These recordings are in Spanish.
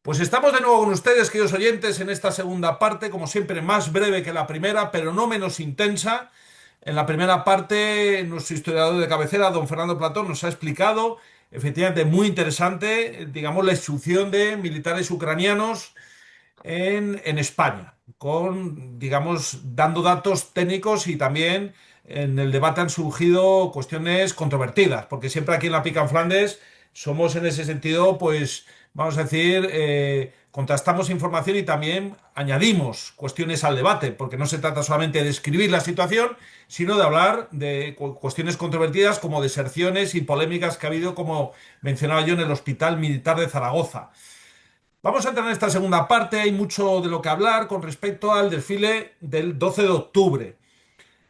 Pues estamos de nuevo con ustedes, queridos oyentes, en esta segunda parte, como siempre, más breve que la primera, pero no menos intensa. En la primera parte, nuestro historiador de cabecera, don Fernando Platón, nos ha explicado, efectivamente, muy interesante, digamos, la instrucción de militares ucranianos en España, con, digamos, dando datos técnicos y también en el debate han surgido cuestiones controvertidas, porque siempre aquí en la Pica en Flandes somos en ese sentido, pues, vamos a decir, contrastamos información y también añadimos cuestiones al debate, porque no se trata solamente de describir la situación, sino de hablar de cuestiones controvertidas como deserciones y polémicas que ha habido, como mencionaba yo, en el Hospital Militar de Zaragoza. Vamos a entrar en esta segunda parte, hay mucho de lo que hablar con respecto al desfile del 12 de octubre.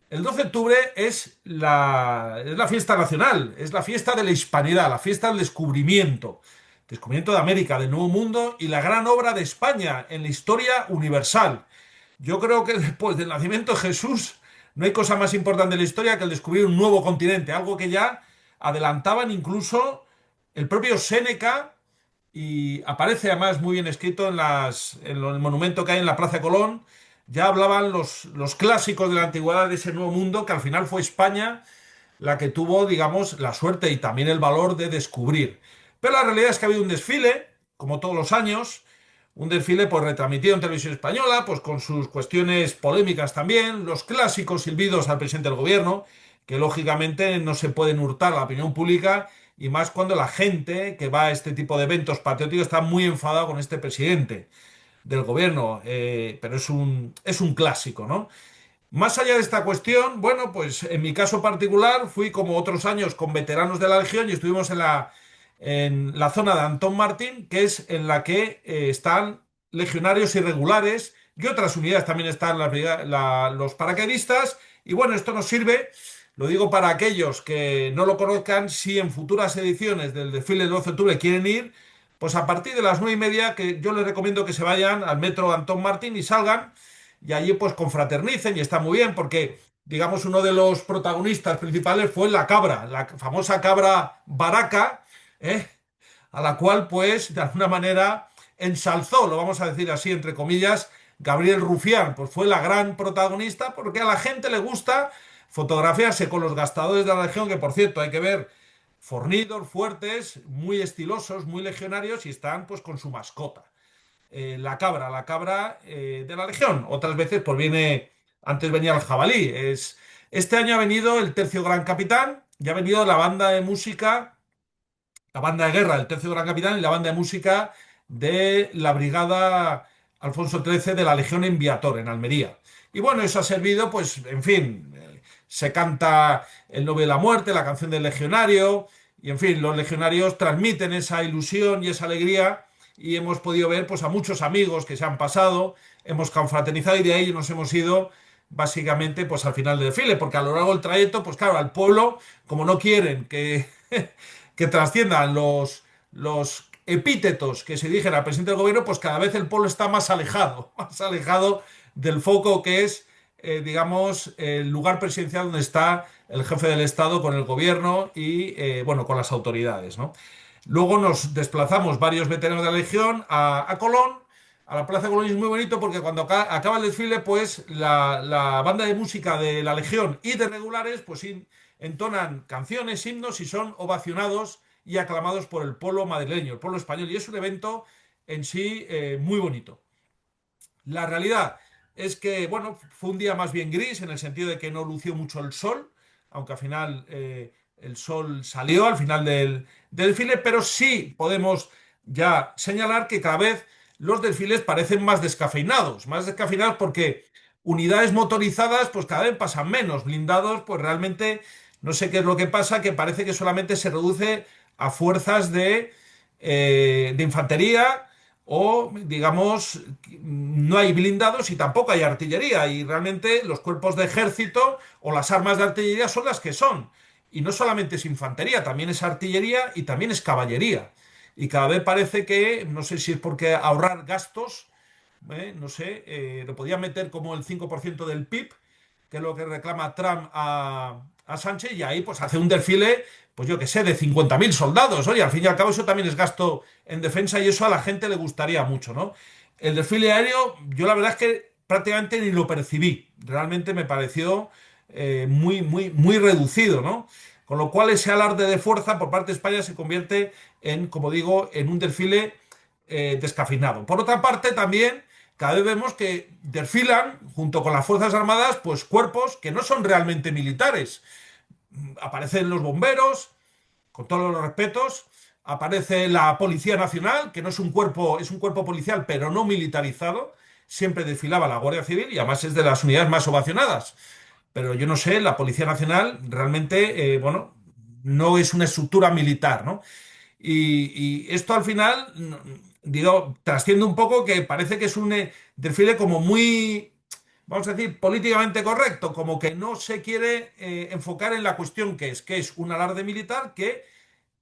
El 12 de octubre es la fiesta nacional, es la fiesta de la hispanidad, la fiesta del descubrimiento. Descubrimiento de América, del Nuevo Mundo y la gran obra de España en la historia universal. Yo creo que después del nacimiento de Jesús no hay cosa más importante en la historia que el descubrir un nuevo continente, algo que ya adelantaban incluso el propio Séneca y aparece además muy bien escrito en el monumento que hay en la Plaza de Colón. Ya hablaban los clásicos de la antigüedad de ese nuevo mundo que al final fue España la que tuvo, digamos, la suerte y también el valor de descubrir. Pero la realidad es que ha habido un desfile, como todos los años, un desfile pues retransmitido en televisión española, pues con sus cuestiones polémicas también, los clásicos silbidos al presidente del gobierno, que lógicamente no se pueden hurtar a la opinión pública, y más cuando la gente que va a este tipo de eventos patrióticos está muy enfadada con este presidente del gobierno, pero es un clásico, ¿no? Más allá de esta cuestión, bueno, pues en mi caso particular fui como otros años con veteranos de la Legión y estuvimos en la zona de Antón Martín, que es en la que están legionarios irregulares y otras unidades también están los paracaidistas. Y bueno, esto nos sirve, lo digo para aquellos que no lo conozcan, si en futuras ediciones del desfile del 12 de octubre quieren ir, pues a partir de las 9:30, que yo les recomiendo que se vayan al metro Antón Martín y salgan y allí pues confraternicen y está muy bien porque, digamos, uno de los protagonistas principales fue la cabra, la famosa cabra Baraca, ¿eh? A la cual pues de alguna manera ensalzó, lo vamos a decir así entre comillas, Gabriel Rufián, pues fue la gran protagonista porque a la gente le gusta fotografiarse con los gastadores de la Legión, que por cierto hay que ver fornidos, fuertes, muy estilosos, muy legionarios y están pues con su mascota la cabra de la Legión. Otras veces, pues antes venía el jabalí. Este año ha venido el Tercio Gran Capitán y ha venido la banda de música, la banda de guerra del Tercio Gran Capitán y la banda de música de la Brigada Alfonso XIII de la Legión Enviator en Almería. Y bueno, eso ha servido, pues, en fin, se canta el Novio de la Muerte, la canción del legionario, y en fin, los legionarios transmiten esa ilusión y esa alegría y hemos podido ver pues a muchos amigos que se han pasado, hemos confraternizado y de ahí nos hemos ido básicamente pues al final del desfile, porque a lo largo del trayecto, pues claro, al pueblo, como no quieren que trasciendan los epítetos que se dirigen al presidente del gobierno, pues cada vez el pueblo está más alejado del foco que es, digamos, el lugar presidencial donde está el jefe del Estado con el gobierno y, bueno, con las autoridades, ¿no? Luego nos desplazamos varios veteranos de la Legión a Colón, a la Plaza de Colón, y es muy bonito porque cuando acaba el desfile, pues la banda de música de la Legión y de regulares, pues entonan canciones, himnos y son ovacionados y aclamados por el pueblo madrileño, el pueblo español. Y es un evento en sí muy bonito. La realidad es que, bueno, fue un día más bien gris en el sentido de que no lució mucho el sol, aunque al final el sol salió al final del desfile, pero sí podemos ya señalar que cada vez los desfiles parecen más descafeinados porque unidades motorizadas pues cada vez pasan menos, blindados pues realmente no sé qué es lo que pasa, que parece que solamente se reduce a fuerzas de infantería o, digamos, no hay blindados y tampoco hay artillería. Y realmente los cuerpos de ejército o las armas de artillería son las que son. Y no solamente es infantería, también es artillería y también es caballería. Y cada vez parece que, no sé si es porque ahorrar gastos, no sé, lo podían meter como el 5% del PIB, que es lo que reclama Trump a Sánchez y ahí pues hace un desfile, pues yo qué sé, de 50.000 soldados. Oye, al fin y al cabo eso también es gasto en defensa y eso a la gente le gustaría mucho, ¿no? El desfile aéreo, yo la verdad es que prácticamente ni lo percibí. Realmente me pareció muy, muy, muy reducido, ¿no? Con lo cual ese alarde de fuerza por parte de España se convierte en, como digo, en un desfile descafeinado. Por otra parte, también cada vez vemos que desfilan junto con las Fuerzas Armadas, pues cuerpos que no son realmente militares. Aparecen los bomberos, con todos los respetos, aparece la Policía Nacional, que no es un cuerpo, es un cuerpo policial, pero no militarizado. Siempre desfilaba la Guardia Civil y además es de las unidades más ovacionadas. Pero yo no sé, la Policía Nacional realmente, bueno, no es una estructura militar, ¿no? Y esto al final, digo, trasciende un poco que parece que es un desfile como muy, vamos a decir, políticamente correcto, como que no se quiere enfocar en la cuestión que es un alarde militar que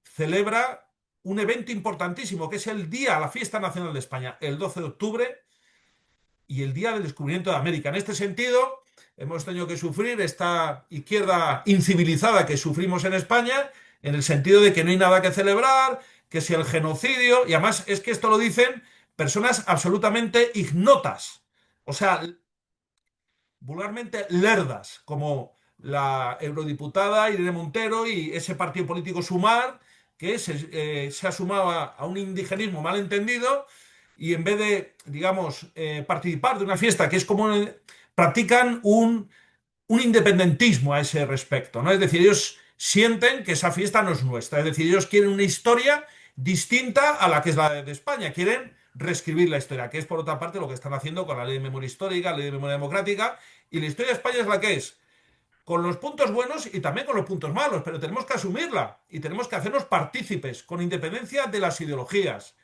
celebra un evento importantísimo, que es el día, la fiesta nacional de España, el 12 de octubre, y el día del descubrimiento de América. En este sentido, hemos tenido que sufrir esta izquierda incivilizada que sufrimos en España, en el sentido de que no hay nada que celebrar, que si el genocidio, y además es que esto lo dicen personas absolutamente ignotas, o sea, vulgarmente lerdas, como la eurodiputada Irene Montero y ese partido político Sumar, que se ha sumado a un indigenismo mal entendido y en vez de, digamos, participar de una fiesta que es como practican un independentismo a ese respecto, ¿no? Es decir, ellos sienten que esa fiesta no es nuestra, es decir, ellos quieren una historia distinta a la que es la de España, quieren reescribir la historia, que es por otra parte lo que están haciendo con la ley de memoria histórica, la ley de memoria democrática, y la historia de España es la que es, con los puntos buenos y también con los puntos malos, pero tenemos que asumirla y tenemos que hacernos partícipes, con independencia de las ideologías,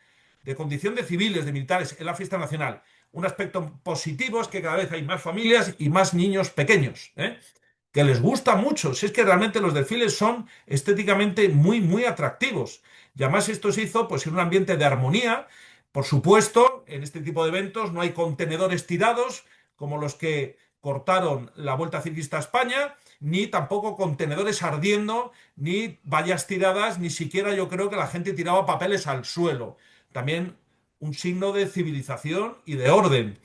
de condición de civiles, de militares, en la fiesta nacional. Un aspecto positivo es que cada vez hay más familias y más niños pequeños, ¿eh? Que les gusta mucho. Si es que realmente los desfiles son estéticamente muy, muy atractivos. Y además esto se hizo pues, en un ambiente de armonía. Por supuesto, en este tipo de eventos no hay contenedores tirados como los que cortaron la Vuelta Ciclista a España, ni tampoco contenedores ardiendo, ni vallas tiradas, ni siquiera yo creo que la gente tiraba papeles al suelo. También un signo de civilización y de orden.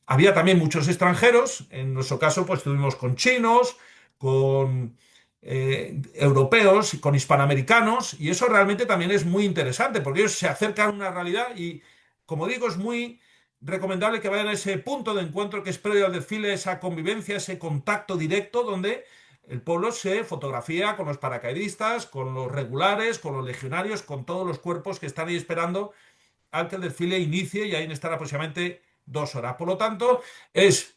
Había también muchos extranjeros, en nuestro caso pues estuvimos con chinos, con europeos, con hispanoamericanos, y eso realmente también es muy interesante, porque ellos se acercan a una realidad y, como digo, es muy recomendable que vayan a ese punto de encuentro que es previo al desfile, esa convivencia, ese contacto directo, donde el pueblo se fotografía con los paracaidistas, con los regulares, con los legionarios, con todos los cuerpos que están ahí esperando al que el desfile inicie y ahí estar aproximadamente 2 horas. Por lo tanto, es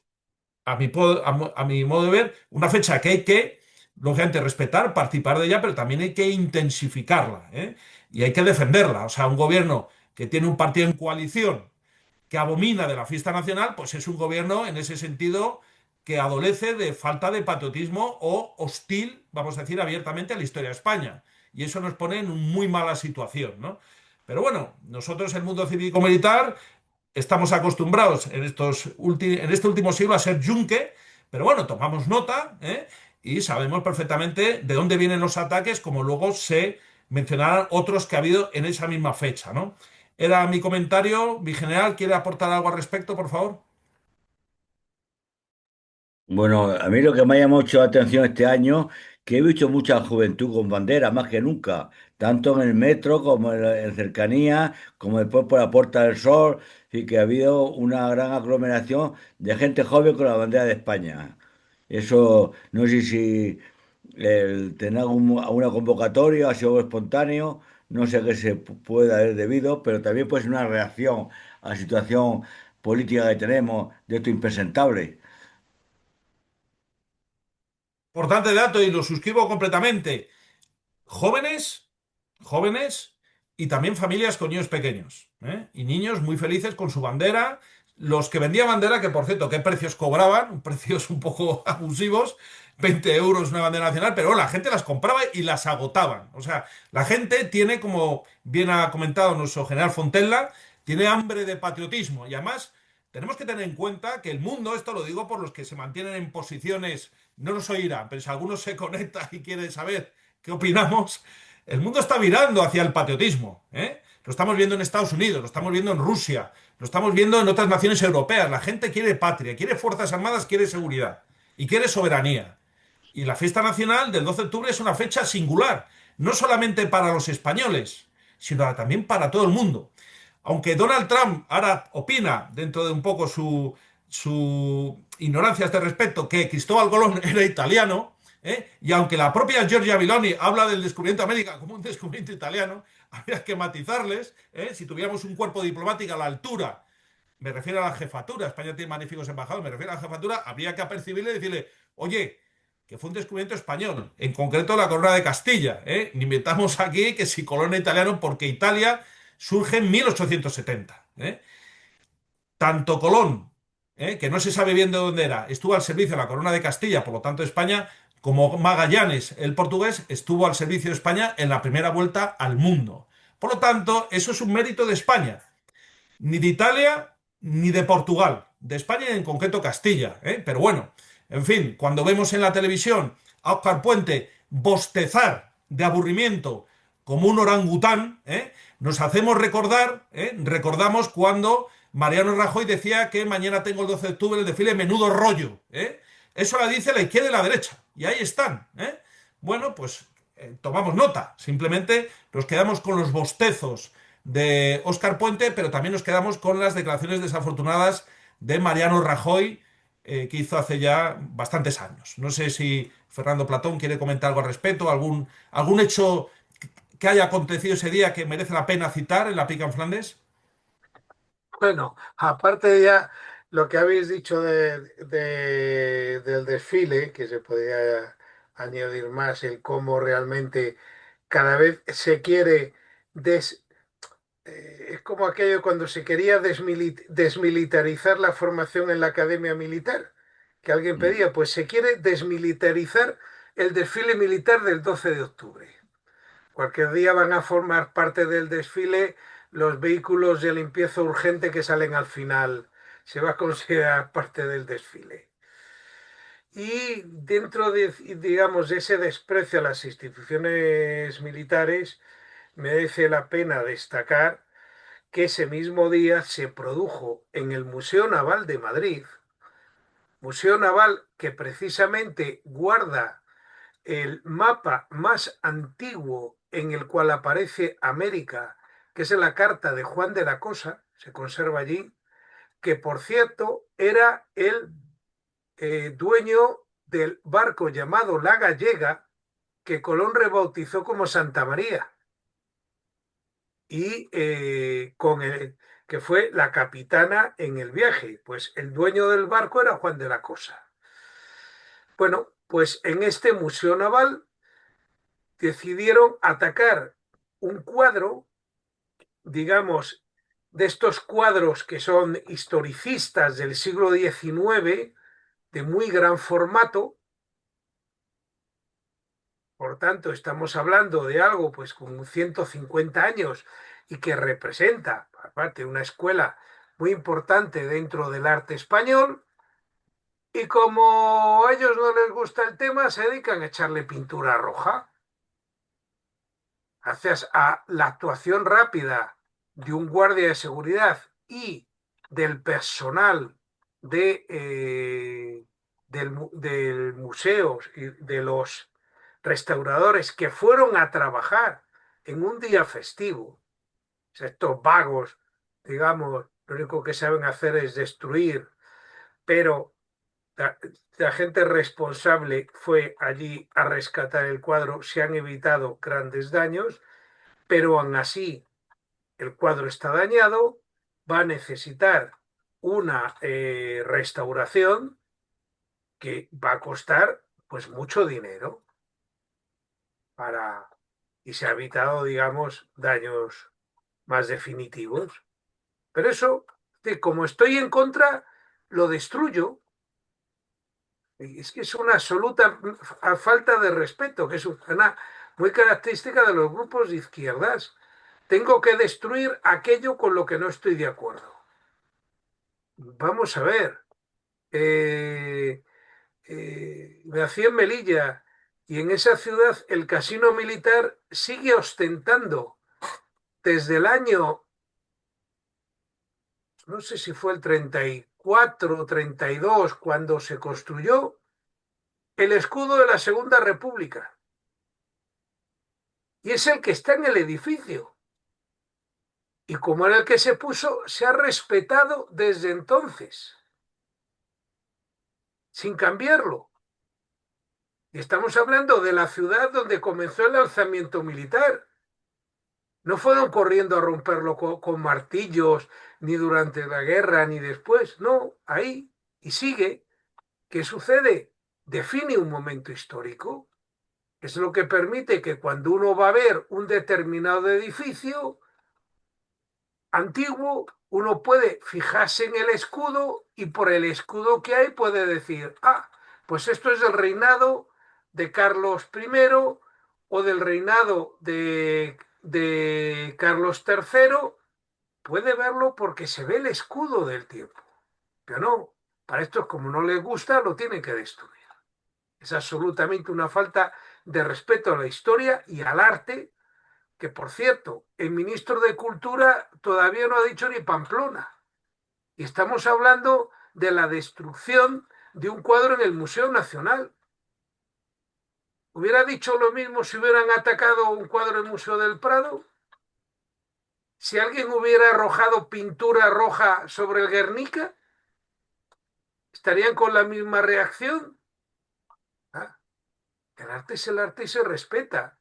a mi modo de ver, una fecha que hay que, lógicamente, respetar, participar de ella, pero también hay que intensificarla, ¿eh? Y hay que defenderla. O sea, un gobierno que tiene un partido en coalición que abomina de la fiesta nacional, pues es un gobierno en ese sentido que adolece de falta de patriotismo o hostil, vamos a decir abiertamente, a la historia de España. Y eso nos pone en una muy mala situación, ¿no? Pero bueno, nosotros, el mundo cívico-militar, estamos acostumbrados en este último siglo a ser yunque, pero bueno, tomamos nota, ¿eh? Y sabemos perfectamente de dónde vienen los ataques, como luego se mencionarán otros que ha habido en esa misma fecha, ¿no? Era mi comentario. Mi general, ¿quiere aportar algo al respecto, por favor? Bueno, a mí lo que me ha llamado mucho la atención este año, que he visto mucha juventud con bandera, más que nunca, tanto en el metro como en cercanía, como después por la Puerta del Sol, y que ha habido una gran aglomeración de gente joven con la bandera de España. Eso, no sé si tener alguna convocatoria, ha sido espontáneo, no sé qué se puede haber debido, pero también puede ser una reacción a la situación política que tenemos de esto impresentable. Importante dato y lo suscribo completamente. Jóvenes, jóvenes y también familias con niños pequeños, ¿eh? Y niños muy felices con su bandera. Los que vendían bandera, que por cierto, ¿qué precios cobraban? Precios un poco abusivos, 20 euros una bandera nacional, pero la gente las compraba y las agotaban. O sea, la gente tiene, como bien ha comentado nuestro general Fontella, tiene hambre de patriotismo y además tenemos que tener en cuenta que el mundo, esto lo digo por los que se mantienen en posiciones no nos oirán, pero si alguno se conecta y quiere saber qué opinamos, el mundo está virando hacia el patriotismo, ¿eh? Lo estamos viendo en Estados Unidos, lo estamos viendo en Rusia, lo estamos viendo en otras naciones europeas. La gente quiere patria, quiere fuerzas armadas, quiere seguridad y quiere soberanía. Y la fiesta nacional del 12 de octubre es una fecha singular, no solamente para los españoles, sino también para todo el mundo. Aunque Donald Trump ahora opina, dentro de un poco su ignorancia a este respecto, que Cristóbal Colón era italiano, ¿eh? Y aunque la propia Giorgia Meloni habla del descubrimiento de América como un descubrimiento italiano, habría que matizarles, ¿eh? Si tuviéramos un cuerpo diplomático a la altura, me refiero a la jefatura, España tiene magníficos embajadores, me refiero a la jefatura, habría que apercibirle y decirle, oye, que fue un descubrimiento español, en concreto la corona de Castilla, ¿eh? Ni inventamos aquí que si Colón era italiano, porque Italia surge en 1870, ¿eh? Tanto Colón, que no se sabe bien de dónde era, estuvo al servicio de la corona de Castilla, por lo tanto de España, como Magallanes, el portugués, estuvo al servicio de España en la primera vuelta al mundo. Por lo tanto, eso es un mérito de España, ni de Italia ni de Portugal, de España y en concreto Castilla, ¿eh? Pero bueno, en fin, cuando vemos en la televisión a Óscar Puente bostezar de aburrimiento como un orangután, ¿eh? Nos hacemos recordar, ¿eh? Recordamos cuando Mariano Rajoy decía que mañana tengo el 12 de octubre el desfile menudo rollo, ¿eh? Eso la dice la izquierda y la derecha, y ahí están, ¿eh? Bueno, pues tomamos nota, simplemente nos quedamos con los bostezos de Óscar Puente, pero también nos quedamos con las declaraciones desafortunadas de Mariano Rajoy, que hizo hace ya bastantes años. No sé si Fernando Platón quiere comentar algo al respecto, algún hecho que haya acontecido ese día que merece la pena citar en la pica en Flandes. Bueno, aparte de ya lo que habéis dicho del desfile, que se podría añadir más, el cómo realmente cada vez se quiere es como aquello cuando se quería desmilitarizar la formación en la academia militar, que alguien pedía, pues se quiere desmilitarizar el desfile militar del 12 de octubre. Cualquier día van a formar parte del desfile los vehículos de limpieza urgente que salen al final. Se va a considerar parte del desfile. Y dentro de, digamos, de ese desprecio a las instituciones militares, merece la pena destacar que ese mismo día se produjo en el Museo Naval de Madrid, Museo Naval que precisamente guarda el mapa más antiguo en el cual aparece América, que es en la carta de Juan de la Cosa, se conserva allí, que por cierto era el dueño del barco llamado La Gallega, que Colón rebautizó como Santa María, y que fue la capitana en el viaje. Pues el dueño del barco era Juan de la Cosa. Bueno, pues en este Museo Naval decidieron atacar un cuadro, digamos, de estos cuadros que son historicistas del siglo XIX, de muy gran formato. Por tanto, estamos hablando de algo pues con 150 años y que representa, aparte, una escuela muy importante dentro del arte español. Y como a ellos no les gusta el tema, se dedican a echarle pintura roja. Gracias a la actuación rápida de un guardia de seguridad y del personal del museo y de los restauradores que fueron a trabajar en un día festivo, o sea, estos vagos, digamos, lo único que saben hacer es destruir, pero la gente responsable fue allí a rescatar el cuadro, se han evitado grandes daños, pero aún así el cuadro está dañado, va a necesitar una restauración que va a costar pues mucho dinero para y se ha evitado, digamos, daños más definitivos. Pero eso, como estoy en contra, lo destruyo. Es que es una absoluta falta de respeto, que es una muy característica de los grupos de izquierdas. Tengo que destruir aquello con lo que no estoy de acuerdo. Vamos a ver. eh, nací en Melilla y en esa ciudad el casino militar sigue ostentando desde el año, no sé si fue el 34 o 32, cuando se construyó, el escudo de la Segunda República. Y es el que está en el edificio. Y como era el que se puso, se ha respetado desde entonces, sin cambiarlo. Y estamos hablando de la ciudad donde comenzó el alzamiento militar. No fueron corriendo a romperlo con martillos, ni durante la guerra, ni después. No, ahí. Y sigue. ¿Qué sucede? Define un momento histórico. Es lo que permite que cuando uno va a ver un determinado edificio antiguo, uno puede fijarse en el escudo y por el escudo que hay puede decir, ah, pues esto es del reinado de Carlos I o del reinado de Carlos III. Puede verlo porque se ve el escudo del tiempo. Pero no, para estos como no les gusta, lo tienen que destruir. Es absolutamente una falta de respeto a la historia y al arte, que por cierto, el ministro de Cultura todavía no ha dicho ni Pamplona. Y estamos hablando de la destrucción de un cuadro en el Museo Nacional. ¿Hubiera dicho lo mismo si hubieran atacado un cuadro en el Museo del Prado? Si alguien hubiera arrojado pintura roja sobre el Guernica, ¿estarían con la misma reacción? Ah, el arte es el arte y se respeta.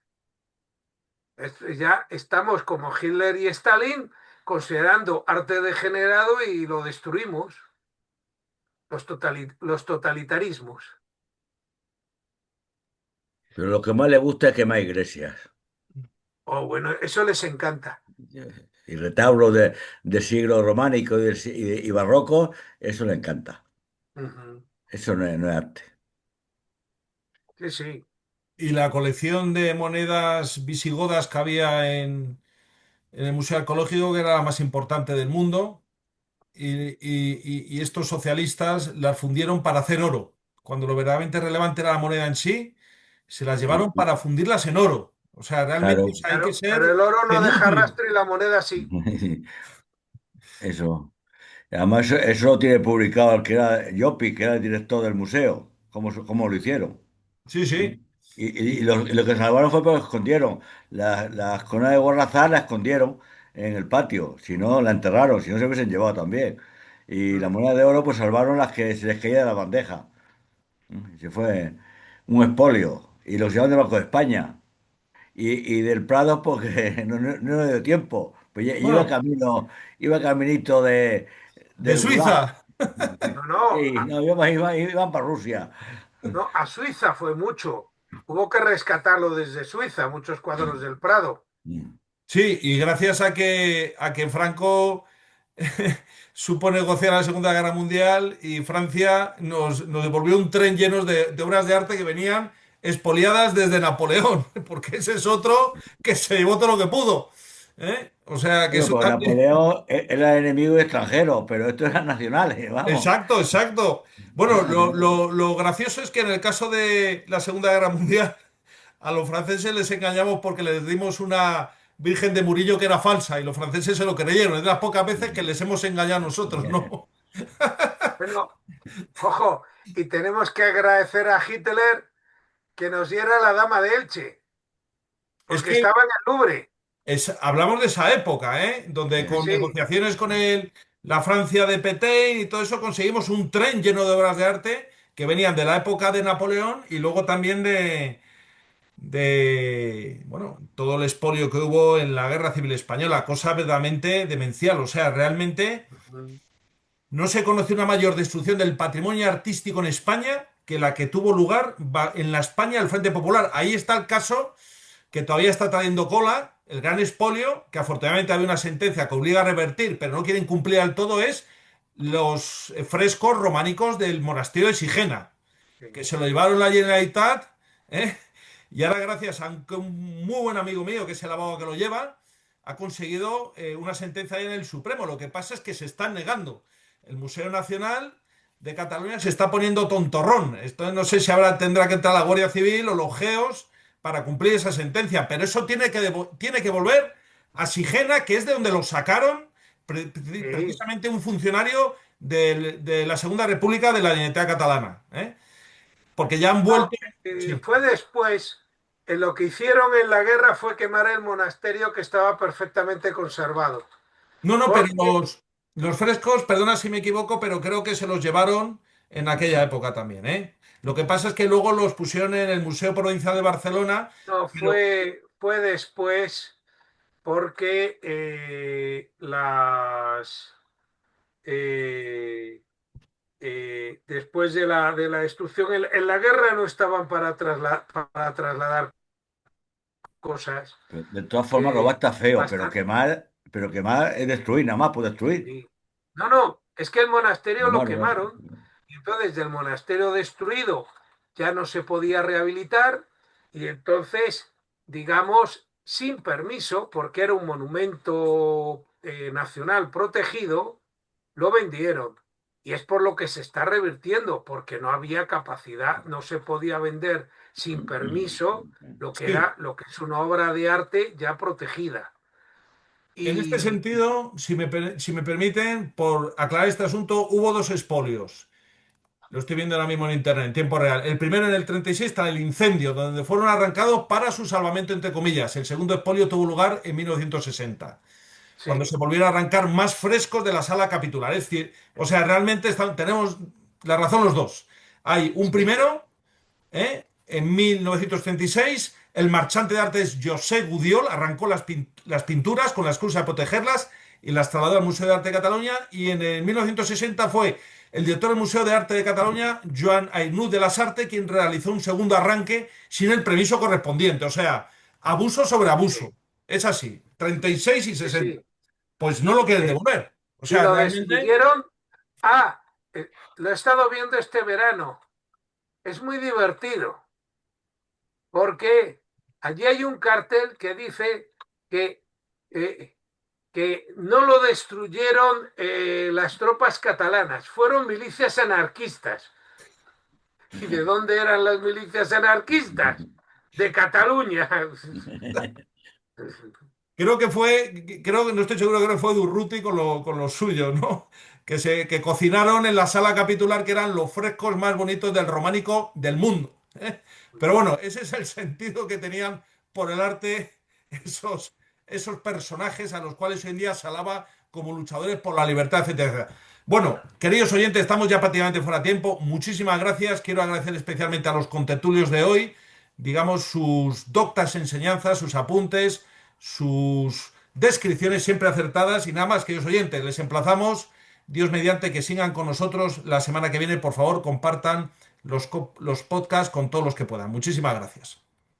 Ya estamos como Hitler y Stalin considerando arte degenerado y lo destruimos. Los totalitarismos. Pero lo que más le gusta es quemar iglesias. Oh, bueno, eso les encanta. Y retablos de siglo románico y barroco, eso le encanta. Uh -huh. Eso no es arte. Sí, sí. Y la colección de monedas visigodas que había en el Museo Arqueológico, que era la más importante del mundo, y estos socialistas las fundieron para hacer oro. Cuando lo verdaderamente relevante era la moneda en sí, se las llevaron para fundirlas en oro. O sea, realmente, o Claro. sea, hay que Claro, pero ser el oro no deja penútil. rastro y la moneda sí. Eso. Además, eso lo tiene publicado el que era Llopi, que era el director del museo. ¿Cómo lo hicieron? Sí, ¿Eh? sí. Y lo que salvaron fue porque lo escondieron. Las coronas de Borrazán la escondieron en el patio. Si no, la enterraron. Si no, se hubiesen llevado también. Y la moneda de oro, pues salvaron las que se les caía de la bandeja. Se fue un expolio. Y los llevaron del Banco de España. Y del Prado, porque no le dio tiempo. Pues ya Bueno, iba caminito de del Gulag. Suiza. No, no, Sí, no, iban para Rusia. no, a Suiza fue mucho. Hubo que rescatarlo desde Suiza, muchos cuadros del Prado. Sí, y gracias a que Franco supo negociar la Segunda Guerra Mundial y Francia nos devolvió un tren lleno de obras de arte que venían expoliadas desde Napoleón, porque ese es otro que se llevó todo lo que pudo. ¿Eh? O sea, que Bueno, eso pues también. Napoleón era enemigo extranjero, pero estos eran nacionales, vamos. Exacto, exacto. Bueno, lo gracioso es que en el caso de la Segunda Guerra Mundial, a los franceses les engañamos porque les dimos una Virgen de Murillo que era falsa y los franceses se lo creyeron. Es de las pocas veces que les hemos engañado nosotros, ¿no? Bueno, ojo, y tenemos que agradecer a Hitler que nos diera la Dama de Elche, Es porque que estaba en el Louvre. hablamos de esa época, ¿eh? Donde Sí, con sí. negociaciones con la Francia de Pétain y todo eso conseguimos un tren lleno de obras de arte que venían de la época de Napoleón y luego también bueno, todo el expolio que hubo en la Guerra Civil Española, cosa verdaderamente demencial. O sea, realmente no se conoce una mayor destrucción del patrimonio artístico en España que la que tuvo lugar en la España del Frente Popular. Ahí está el caso que todavía está trayendo cola, el gran expolio, que afortunadamente había una sentencia que obliga a revertir, pero no quieren cumplir al todo, es los frescos románicos del monasterio de Sigena, que Sí. se lo llevaron la Generalitat, ¿eh? Y ahora gracias a un muy buen amigo mío, que es el abogado que lo lleva, ha conseguido una sentencia ahí en el Supremo. Lo que pasa es que se están negando. El Museo Nacional de Cataluña se está poniendo tontorrón. Esto no sé si ahora tendrá que entrar la Guardia Civil o los GEOS para cumplir esa sentencia, pero eso tiene que volver a Sigena, que es de donde lo sacaron Sí. precisamente un funcionario de la Segunda República de la Generalitat Catalana, ¿eh? Porque ya han No, vuelto. Sí. fue después. Lo que hicieron en la guerra fue quemar el monasterio que estaba perfectamente conservado. No, no, pero Porque los frescos, perdona si me equivoco, pero creo que se los llevaron en aquella época también, ¿eh? Lo que pasa es que luego los pusieron en el Museo Provincial de Barcelona, no, pero fue después, porque eh, después de la destrucción, en la guerra no estaban para trasladar cosas. De todas formas, robar está feo, Bastante. pero quemar es destruir, nada más por destruir. Sí. No, no, es que el monasterio lo Robar, robar. quemaron y entonces del monasterio destruido ya no se podía rehabilitar y entonces, digamos, sin permiso, porque era un monumento nacional protegido, lo vendieron. Y es por lo que se está revirtiendo, porque no había capacidad, no se podía vender sin permiso sí. lo que es una obra de arte ya protegida. En este Y sentido, si me permiten, por aclarar este asunto, hubo dos expolios. Lo estoy viendo ahora mismo en internet, en tiempo real. El primero en el 36 está el incendio, donde fueron arrancados para su salvamento, entre comillas. El segundo expolio tuvo lugar en 1960, cuando sí, se volvieron a arrancar más frescos de la sala capitular. Es decir, o sea, realmente tenemos la razón los dos. Hay un sí, primero, ¿eh? En 1936, el marchante de artes José Gudiol arrancó las pinturas con la excusa de protegerlas y las trasladó al Museo de Arte de Cataluña. Y en el 1960 fue el director del Museo de Arte de Cataluña, Joan Aynú de las Artes, quien realizó un segundo arranque sin el permiso correspondiente. O sea, abuso sobre abuso. sí, Es así, 36 y sí, 60. sí. Pues no lo quieren Eh, devolver. O y sea, lo realmente. destruyeron. Ah, lo he estado viendo este verano. Es muy divertido, porque allí hay un cartel que dice que, eh, que no lo destruyeron las tropas catalanas, fueron milicias anarquistas. ¿Y de dónde eran las milicias anarquistas? De Cataluña. Creo que no estoy seguro, creo que fue Durruti con lo suyo, ¿no? Que cocinaron en la sala capitular, que eran los frescos más bonitos del románico del mundo, ¿eh? Pero bueno, ese es el sentido que tenían por el arte esos, esos personajes a los cuales hoy en día se alaba como luchadores por la libertad, etcétera, etcétera. Bueno, queridos oyentes, estamos ya prácticamente fuera de tiempo. Muchísimas gracias. Quiero agradecer especialmente a los contertulios de hoy, digamos, sus doctas enseñanzas, sus apuntes, sus descripciones siempre acertadas. Y nada más, queridos oyentes, les emplazamos, Dios mediante, que sigan con nosotros la semana que viene. Por favor, compartan los podcasts con todos los que puedan. Muchísimas gracias.